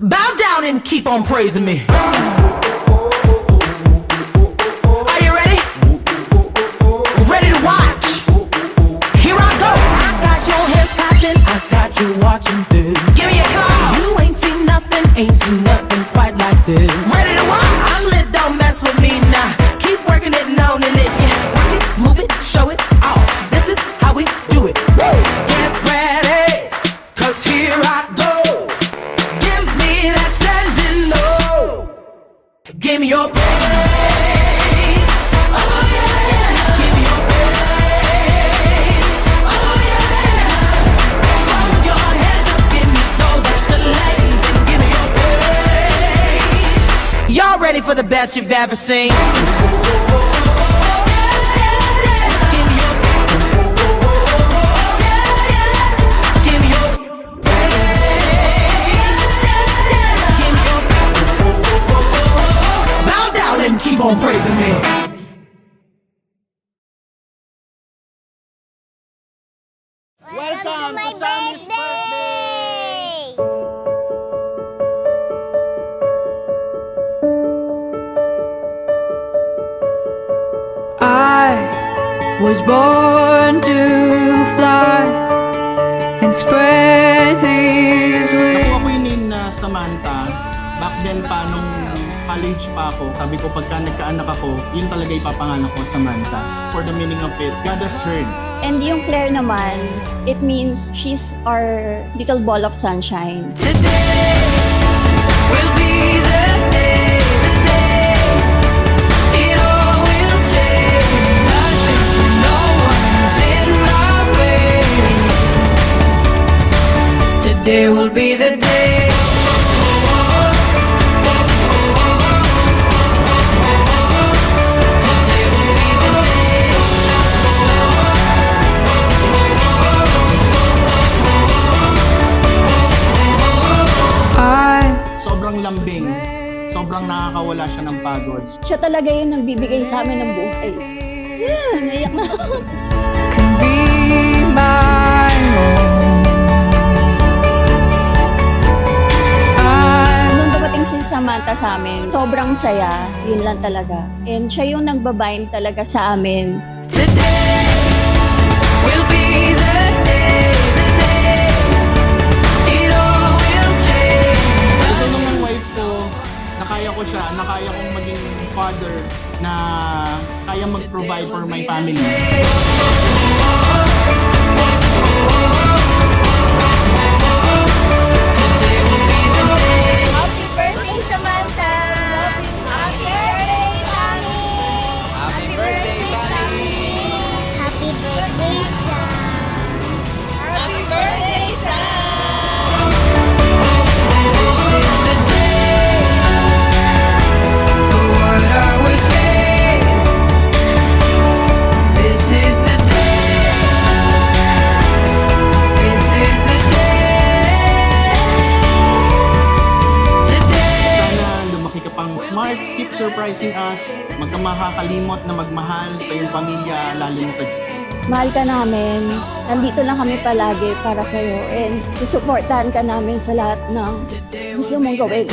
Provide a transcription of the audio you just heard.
Bow down and keep on praising me. Are you ready? Ready to watch? Here I go. I got your hands clapping, I got you watching this. Give me a call. You ain't seen nothing quite like this. Ready to watch? I'm lit, don't mess with me now. Keep working it and owning it. Yeah, work it, move it, show it all. This is how we do it. Woo! Get ready, cause here I go. Give me that standing low. Give me your praise. Oh yeah. Give me your praise. Oh yeah. Throw your hands up, give me those accolades, and give me your praise. Y'all ready for the best you've ever seen? Keep on praising me. Welcome to Sammy's birthday! I was born to fly and spread these wings. Nakuha ko yung name na Samantha. Back then pa, nung college pa ako, sabi ko pagka nagkaanak ako, yun talaga ipapangalan ko, Samantha. For the meaning of it, God has heard. And yung Claire naman, it means she's our little ball of sunshine. Today will be the day, it all will take nothing, no one's in my way. Today will be the day. Sobrang lambing. Sobrang nakakawala siya ng pagod. Siya talaga yung nagbibigay sa amin ng buhay. Yeah, naiyak na ako. Can be my own. Nung dumating si Samantha sa amin, sobrang saya. Yun lang talaga. And siya yung nagbabind talaga sa amin. Today will be the day, it all will take. Tulong ng wife ko, nakaya ko siya, nakaya kong maging father na kaya mag-provide for my family. Happy birthday, Samantha! Happy birthday, Sammy! Happy birthday, Sammy! Happy birthday, Sam! Happy birthday, Sam! This is the day for what I was made. This is the day. This is the day. Today. Sana lumaki ka pang smart, keep surprising us, magka makakalimot na magmahal sa iyong pamilya, lalo na sa Diyos. Mahal ka namin. Nandito lang kami palagi para sa'yo. And susuportahan ka namin sa lahat ng gusto mong gawin.